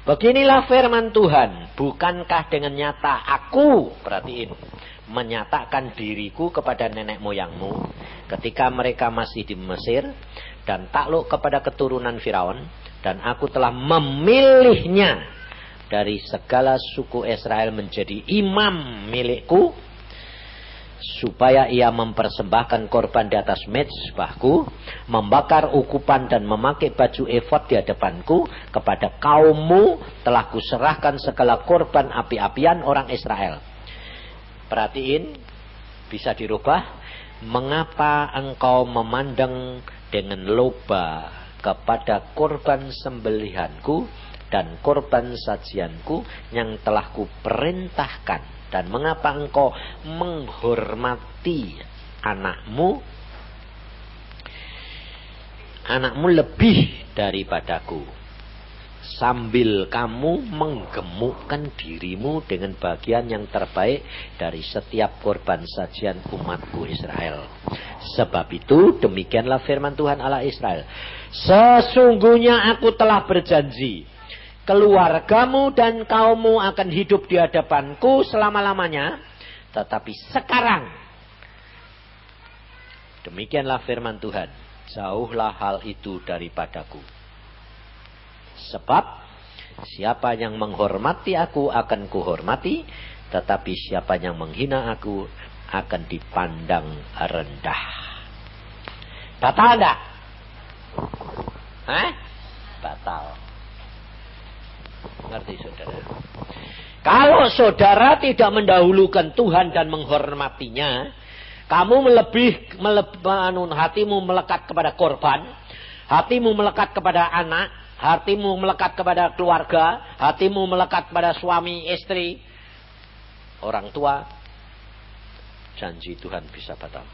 A: beginilah firman Tuhan, bukankah dengan nyata aku, perhatiin, menyatakan diriku kepada nenek moyangmu ketika mereka masih di Mesir dan takluk kepada keturunan Firaun, dan aku telah memilihnya dari segala suku Israel menjadi imam milikku, supaya ia mempersembahkan korban di atas mezbahku, membakar ukupan dan memakai baju efod di hadapanku. Kepada kaummu telah kuserahkan segala korban api-apian orang Israel. Perhatiin, bisa dirubah. Mengapa engkau memandang dengan loba kepada korban sembelihanku dan korban sajianku yang telah kuperintahkan? Dan mengapa engkau menghormati anakmu lebih daripadaku, sambil kamu menggemukkan dirimu dengan bagian yang terbaik dari setiap korban sajian umatku Israel? Sebab itu demikianlah firman Tuhan Allah Israel, sesungguhnya aku telah berjanji, keluargamu dan kaummu akan hidup di hadapanku selama-lamanya. Tetapi sekarang, demikianlah firman Tuhan, jauhlah hal itu daripadaku. Sebab siapa yang menghormati aku akan kuhormati, tetapi siapa yang menghina aku akan dipandang rendah. Batal enggak? Batal. Ngerti saudara? Kalau saudara tidak mendahulukan Tuhan dan menghormatinya, kamu hatimu melekat kepada korban, hatimu melekat kepada anak, hatimu melekat kepada keluarga, hatimu melekat kepada suami, istri, orang tua, janji Tuhan bisa batal.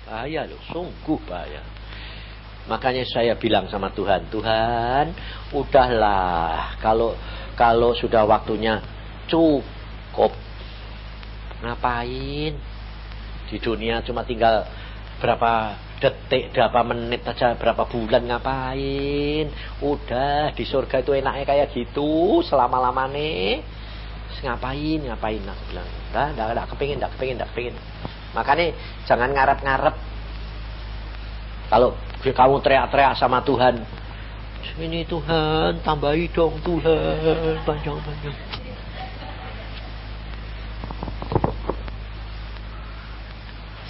A: Bahaya loh, sungguh bahaya. Makanya saya bilang sama Tuhan, Tuhan, udahlah, kalau sudah waktunya cukup. Ngapain? Di dunia cuma tinggal berapa detik, berapa menit aja, berapa bulan, ngapain? Udah, di surga itu enaknya kayak gitu selama-lamanya. Ngapain? Aku bilang, enggak kepingin. Makanya jangan ngarep-ngarep. Kalau kamu teriak-teriak sama Tuhan, ini Tuhan, tambahi dong Tuhan, panjang-panjang.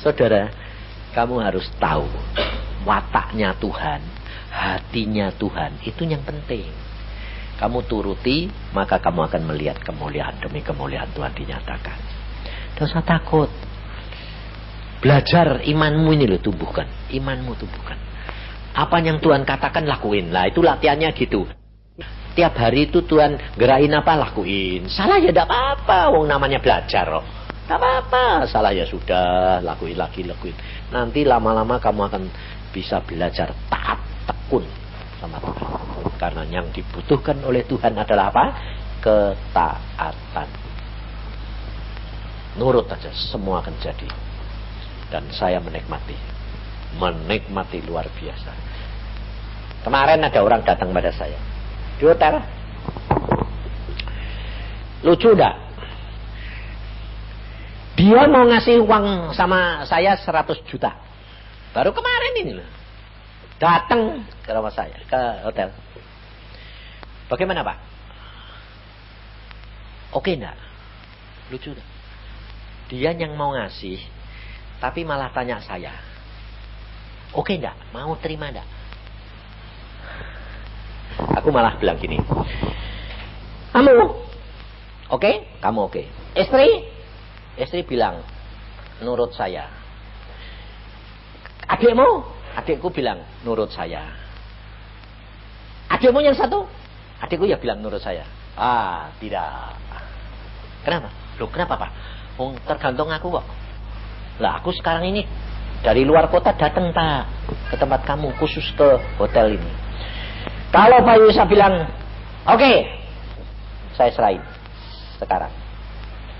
A: Saudara, kamu harus tahu wataknya Tuhan, hatinya Tuhan, itu yang penting. Kamu turuti, maka kamu akan melihat kemuliaan demi kemuliaan Tuhan dinyatakan. Tidak usah takut. Belajar imanmu ini loh, tumbuhkan. Imanmu tumbuhkan. Apa yang Tuhan katakan, lakuin. Lah itu latihannya gitu. Tiap hari itu Tuhan gerakin apa, lakuin. Salah ya tidak apa-apa, wong namanya belajar loh. Tidak apa-apa, salah ya sudah, lakuin lagi. Nanti lama-lama kamu akan bisa belajar taat, tekun sama Tuhan. Karena yang dibutuhkan oleh Tuhan adalah apa? Ketaatan. Nurut aja, semua akan jadi. Dan saya menikmati luar biasa. Kemarin ada orang datang pada saya di hotel, lucu dah. Dia mau ngasih uang sama saya 100 juta. Baru kemarin ini loh, datang ke rumah saya, ke hotel. Bagaimana Pak? Oke enggak? Lucu dah. Dia yang mau ngasih, tapi malah tanya saya, oke enggak? Mau terima enggak? Aku malah bilang gini, kamu oke? Kamu oke? Istri bilang, nurut saya. Adikmu? Adikku bilang, nurut saya. Adikmu yang satu? Adikku ya bilang nurut saya. Ah, tidak. Kenapa? Loh, kenapa Pak? Tergantung aku kok. Lah aku sekarang ini dari luar kota datang Pak ke tempat kamu, khusus ke hotel ini. Kalau Pak Yusa bilang, oke, saya serahin sekarang.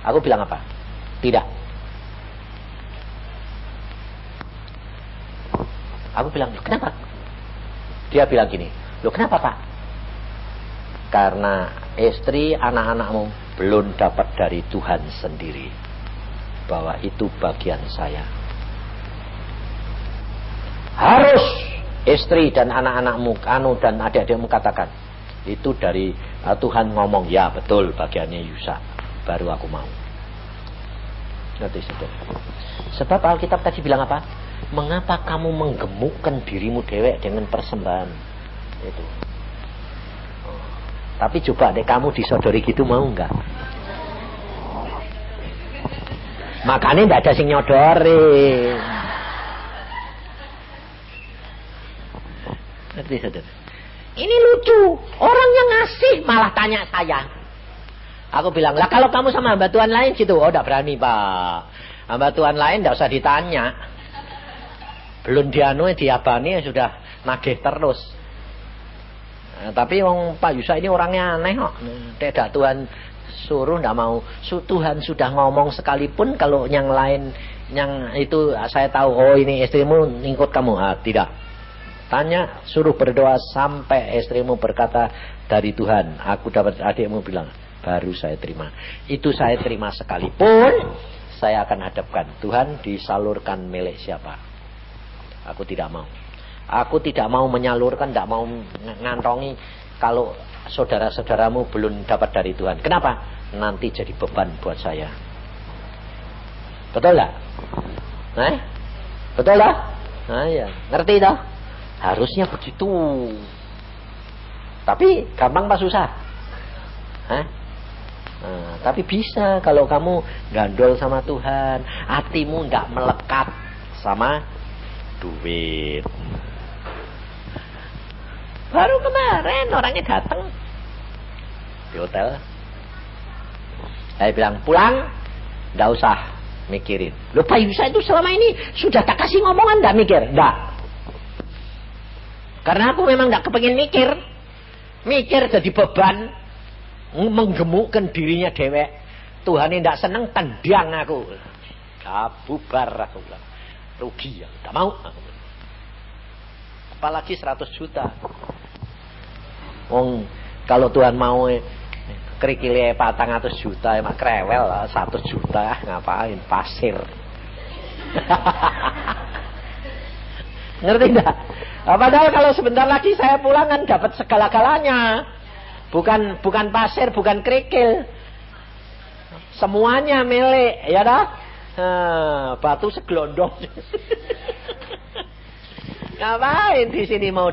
A: Aku bilang apa? Tidak. Aku bilang, kenapa? Dia bilang gini, loh kenapa Pak? Karena istri anak-anakmu belum dapat dari Tuhan sendiri bahwa itu bagian saya. Harus istri dan anak-anakmu dan adik-adikmu katakan itu dari Tuhan ngomong, ya betul bagiannya Yusa, baru aku mau. Ngerti sudah? Sebab Alkitab tadi bilang apa? Mengapa kamu menggemukkan dirimu dewek dengan persembahan itu? Tapi coba deh kamu disodori gitu, mau enggak? Makanya enggak ada sing nyodorin. Ngerti saudara? Ini lucu. Orang yang ngasih malah tanya saya. Aku bilang, lah kalau kamu sama hamba Tuhan lain gitu. Oh enggak berani Pak. Hamba Tuhan lain enggak usah ditanya. Belum diabani sudah nagih terus. Nah, tapi wong Pak Yusa ini orangnya aneh kok. Tidak Tuhan suruh tidak mau. Tuhan sudah ngomong sekalipun kalau yang lain yang itu saya tahu, oh ini istrimu ngikut kamu. Tidak. Tanya, suruh berdoa sampai istrimu berkata dari Tuhan, aku dapat, adikmu bilang, baru saya terima. Itu saya terima sekalipun saya akan hadapkan Tuhan disalurkan milik siapa. Aku tidak mau. Aku tidak mau menyalurkan, tidak mau ngantongi kalau saudara-saudaramu belum dapat dari Tuhan. Kenapa? Nanti jadi beban buat saya. Betul tak? Betul tak? Nah ya, ngerti tak? Harusnya begitu. Tapi gampang pas susah. Tapi bisa kalau kamu gandol sama Tuhan, hatimu tidak melekat sama duit. Baru kemarin orangnya datang di hotel. Saya bilang pulang, nggak usah mikirin. Loh Pak Yusa itu selama ini sudah tak kasih ngomongan nggak mikir, nggak. Karena aku memang nggak kepengen mikir. Mikir jadi beban, menggemukkan dirinya dewek. Tuhan ini nggak seneng, tendang aku. Bubar aku bilang. Rugi ya, nggak mau. Apalagi 100 juta. Kalau Tuhan mau kerikile 400 juta emak krewel lah, 1 juta ngapain pasir. Ngerti enggak? Padahal kalau sebentar lagi saya pulang kan dapat segala-galanya. Bukan pasir, bukan kerikil. Semuanya milik, ya dah. Batu segelondong. Ngapain di sini mau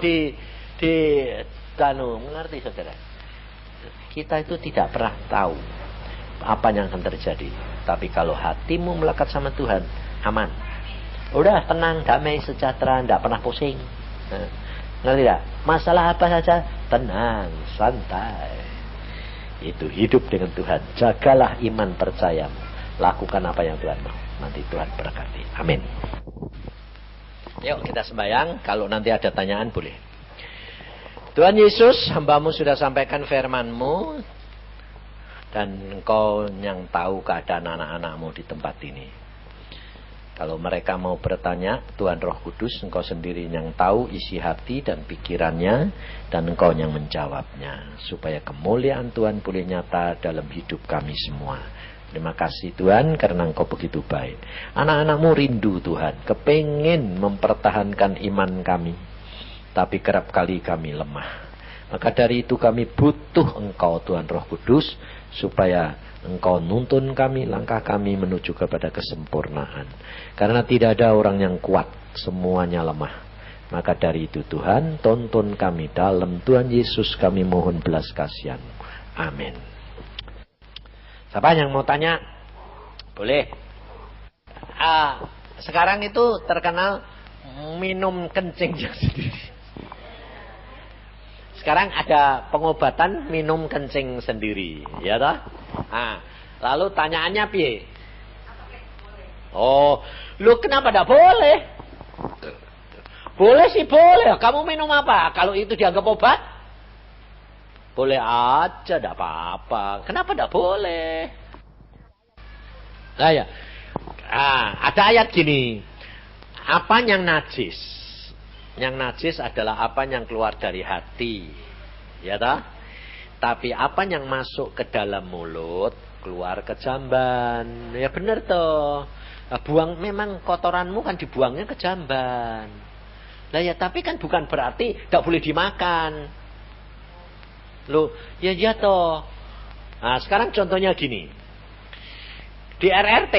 A: mengerti saudara? Kita itu tidak pernah tahu apa yang akan terjadi. Tapi kalau hatimu melekat sama Tuhan, aman. Udah tenang, damai, sejahtera, tidak pernah pusing. Ngerti tidak? Masalah apa saja, tenang, santai. Itu hidup dengan Tuhan. Jagalah iman percayamu. Lakukan apa yang Tuhan mau. Nanti Tuhan berkati. Amin. Yuk kita sembahyang. Kalau nanti ada tanyaan boleh. Tuhan Yesus, hamba-Mu sudah sampaikan firman-Mu. Dan Engkau yang tahu keadaan anak-anak-Mu di tempat ini. Kalau mereka mau bertanya, Tuhan Roh Kudus, Engkau sendiri yang tahu isi hati dan pikirannya. Dan Engkau yang menjawabnya. Supaya kemuliaan Tuhan boleh nyata dalam hidup kami semua. Terima kasih Tuhan karena Engkau begitu baik. Anak-anak-Mu rindu Tuhan. Kepingin mempertahankan iman kami. Tapi kerap kali kami lemah. Maka dari itu kami butuh Engkau Tuhan Roh Kudus. Supaya Engkau nuntun kami, langkah kami menuju kepada kesempurnaan. Karena tidak ada orang yang kuat. Semuanya lemah. Maka dari itu Tuhan, tuntun kami dalam Tuhan Yesus kami mohon belas kasihan. Amin. Siapa yang mau tanya? Boleh. Sekarang itu terkenal minum kencingnya sendiri. Sekarang ada pengobatan minum kencing sendiri, ya toh? Lalu tanyaannya piye? Oh, lu kenapa tidak boleh? Boleh sih boleh. Kamu minum apa? Kalau itu dianggap obat, boleh aja, tidak apa-apa. Kenapa tidak boleh? Nah ya, ada ayat gini. Apa yang najis? Yang najis adalah apa yang keluar dari hati, ya toh? Tapi apa yang masuk ke dalam mulut keluar ke jamban, ya benar toh. Nah, memang kotoranmu kan dibuangnya ke jamban. Nah ya, tapi kan bukan berarti tidak boleh dimakan. Loh, ya toh. Nah, sekarang contohnya gini. Di RRT,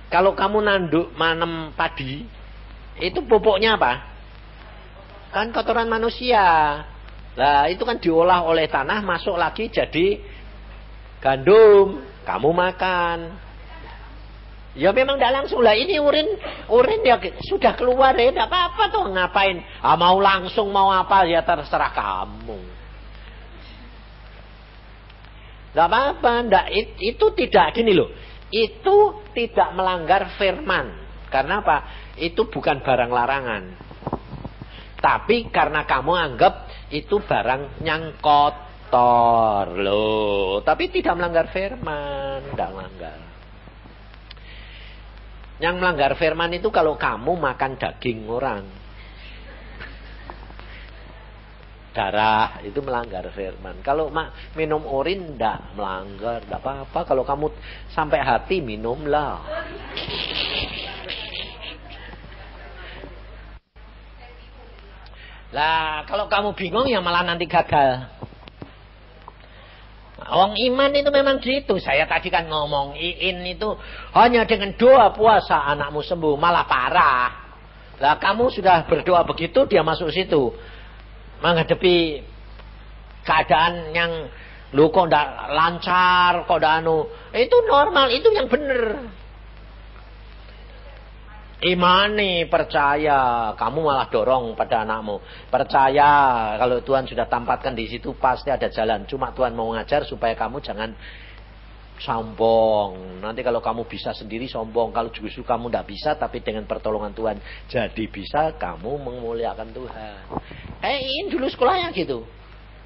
A: kalau kamu nanam padi, itu pupuknya apa? Kan kotoran manusia. Nah, itu kan diolah oleh tanah, masuk lagi jadi gandum. Kamu makan. Ya memang tidak langsung lah. Ini urin ya sudah keluar ya, tidak apa-apa tuh ngapain. Mau langsung mau apa ya terserah kamu. Tidak apa-apa. Itu tidak gini loh. Itu tidak melanggar firman. Karena apa? Itu bukan barang larangan. Tapi karena kamu anggap itu barang yang kotor loh. Tapi tidak melanggar firman. Tidak melanggar. Yang melanggar firman itu kalau kamu makan daging orang. Darah itu melanggar firman. Kalau minum urin tidak melanggar, tidak apa-apa. Kalau kamu sampai hati minumlah. Lah kalau kamu bingung ya malah nanti gagal. Orang iman itu memang gitu. Saya tadi kan ngomong itu hanya dengan doa puasa anakmu sembuh, malah parah. Lah kamu sudah berdoa begitu, dia masuk situ. Menghadapi keadaan yang lu kok ndak lancar, kok ndak itu normal, itu yang benar. Imani, percaya, kamu malah dorong pada anakmu. Percaya kalau Tuhan sudah tampatkan di situ pasti ada jalan. Cuma Tuhan mau ngajar supaya kamu jangan sombong. Nanti kalau kamu bisa sendiri sombong. Kalau justru kamu tidak bisa tapi dengan pertolongan Tuhan jadi bisa, kamu memuliakan Tuhan. In dulu sekolahnya gitu.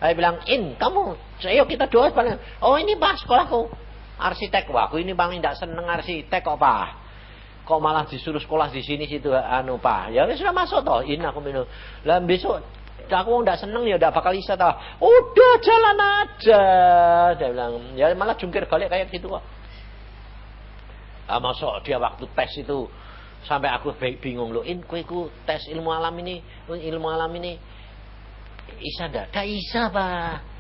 A: Saya bilang, kamu, ayo kita doa. Oh ini Pak sekolahku arsitek. Wah aku ini Bang tidak seneng arsitek kok Pak. Kok malah disuruh sekolah di sini situ Pak. Ya sudah masuk toh. Aku minum. Lah besok aku enggak seneng ya udah bakal bisa toh. Udah jalan aja. Dia bilang, ya malah jungkir balik kayak gitu kok. Masuk dia waktu tes itu sampai aku bingung loh. Kowe ku tes ilmu alam ini bisa enggak? Enggak bisa, Pak.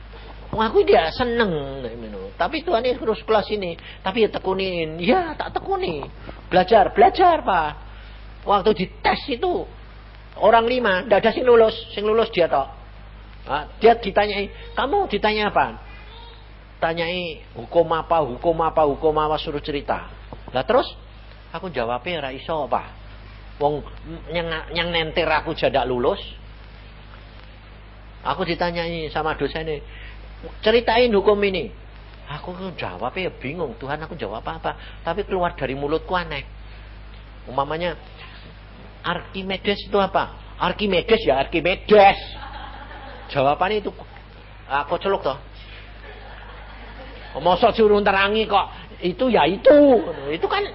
A: Aku dia seneng minum. Tapi Tuhan ini terus kelas ini. Tapi ya tekunin. Ya tak tekuni. Belajar Pak. Waktu di tes itu orang 5, tidak ada sing lulus dia toh. Dia ditanyai, kamu ditanya apa? Tanyai hukum apa suruh cerita. Lah terus aku jawabnya ra iso apa? Wong yang nenter aku jadak lulus. Aku ditanyai sama dosennya, ceritain hukum ini. Aku jawabnya bingung. Tuhan aku jawab apa? Tapi keluar dari mulutku aneh. Umpamanya Archimedes itu apa? Archimedes. Jawabannya itu aku celuk toh. Mosok suruh terangi kok. Itu ya itu. Itu kan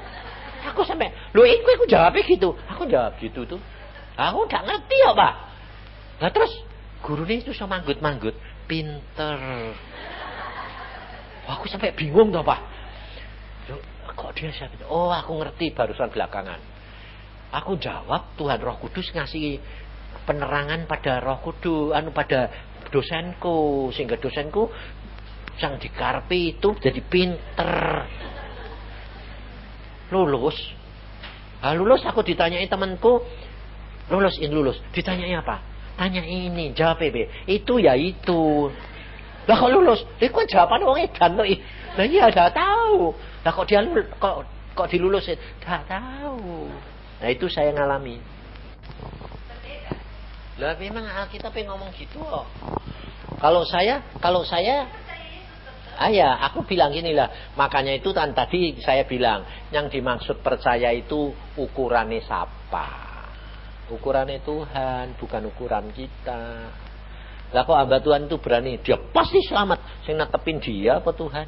A: aku sampai aku jawabnya gitu. Aku jawab gitu tuh. Aku gak ngerti ya Pak. Nah terus gurunya itu sama manggut-manggut. Pinter. Aku sampai bingung toh Pak. Kok dia siapa? Oh aku ngerti barusan belakangan. Aku jawab Tuhan Roh Kudus ngasih penerangan pada Roh Kudus, pada dosenku, sehingga dosenku yang dikarepi itu jadi pinter. Lulus. Lulus aku ditanyai temanku, lulus. Ditanyai apa? Tanya ini, jawab itu ya itu. Lah kok lulus? Itu kan jawaban wong edan to. Lah iya dah tahu. Lah kok dia kok dilulusin? Dah tahu. Nah itu saya ngalami. Lah memang kita pengen ngomong gitu loh. Kalau saya Ya, aku bilang gini lah. Makanya itu kan tadi saya bilang, yang dimaksud percaya itu ukurannya siapa? Ukurannya Tuhan, bukan ukuran kita. Lah kok hamba Tuhan itu berani, dia pasti selamat. Sing netepin dia apa Tuhan?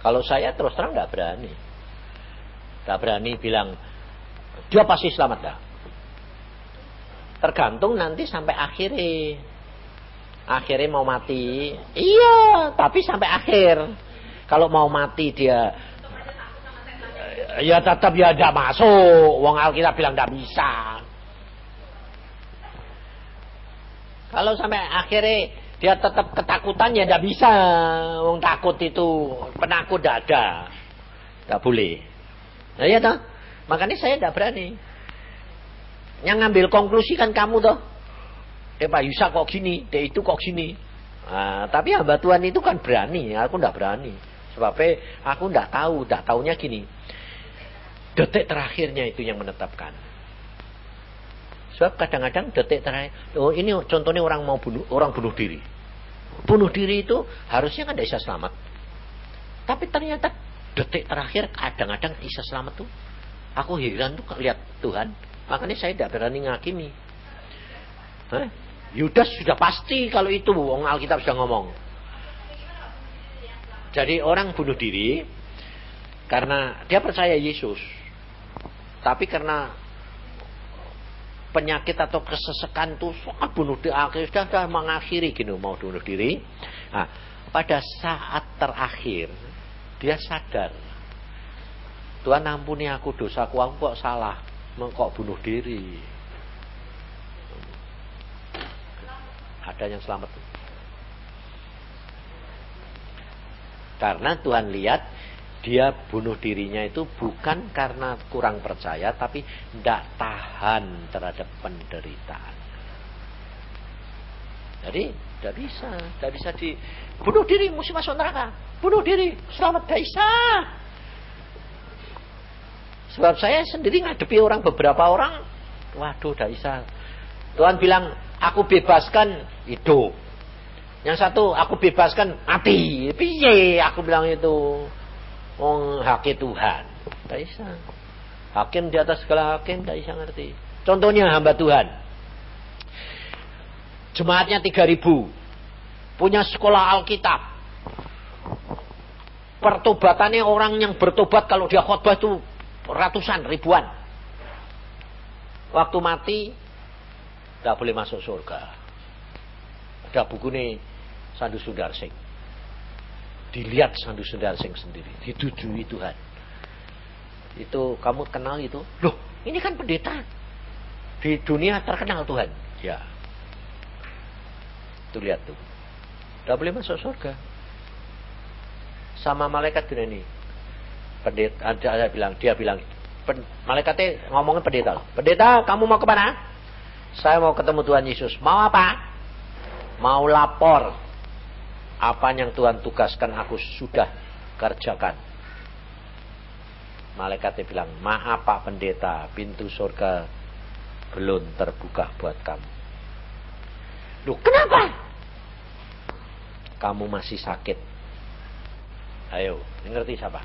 A: Kalau saya terus terang enggak berani. Enggak berani bilang dia pasti selamat dah. Tergantung nanti sampai akhirnya mau mati. Iya, tapi sampai akhir. Kalau mau mati dia ya tetap ya tidak masuk. Wong Alkitab bilang tidak bisa. Kalau sampai akhirnya dia tetap ketakutan ya tidak bisa. Wong takut itu penakut tidak ada. Tidak boleh. Nah, ya toh. Makanya saya tidak berani. Yang ngambil konklusi kan kamu toh. Pak Yusa kok gini, itu kok gini. Nah, tapi hamba Tuhan itu kan berani, aku tidak berani. Sebabnya aku tidak tahu, taunya gini. Detik terakhirnya itu yang menetapkan. Sebab kadang-kadang detik terakhir, ini contohnya orang bunuh diri. Bunuh diri itu harusnya kan tidak bisa selamat. Tapi ternyata detik terakhir kadang-kadang bisa selamat tuh. Aku heran tuh lihat Tuhan. Makanya saya tidak berani ngakimi. Yudas sudah pasti kalau itu, wong Alkitab sudah ngomong. Jadi orang bunuh diri karena dia percaya Yesus. Tapi karena penyakit atau kesesakan itu sangat bunuh diri, akhirnya sudah mengakhiri gini mau bunuh diri. Nah, pada saat terakhir dia sadar, Tuhan ampuni aku dosaku, aku kok salah, kok bunuh diri. Ada yang selamat. Karena Tuhan lihat dia bunuh dirinya itu bukan karena kurang percaya, tapi tidak tahan terhadap penderitaan. Jadi tidak bisa bunuh diri mesti masuk neraka. Bunuh diri selamat tidak bisa. Sebab saya sendiri ngadepi beberapa orang, waduh tidak bisa. Tuhan bilang aku bebaskan hidup. Yang satu aku bebaskan mati. Piye aku bilang itu. Wong hakim Tuhan. Tidak bisa. Hakim di atas segala hakim tidak bisa ngerti. Contohnya hamba Tuhan. Jemaatnya 3.000. Punya sekolah Alkitab. Pertobatannya orang yang bertobat kalau dia khotbah itu ratusan, ribuan. Waktu mati tidak boleh masuk surga. Ada buku nih Sandu Sundarsing. Dilihat Sandu Sundarsing sendiri, ditujui Tuhan. Itu kamu kenal itu? Loh, ini kan pendeta di dunia terkenal Tuhan. Ya, tuh lihat tuh, tidak boleh masuk surga. Sama malaikat ini, pendeta ada bilang, malaikatnya ngomongin pendeta. Pendeta, kamu mau kemana? Saya mau ketemu Tuhan Yesus. Mau apa? Mau lapor. Apa yang Tuhan tugaskan aku sudah kerjakan. Malaikatnya bilang, maaf Pak Pendeta, pintu surga belum terbuka buat kamu. Loh, kenapa? Kamu masih sakit. Ayo, ngerti siapa?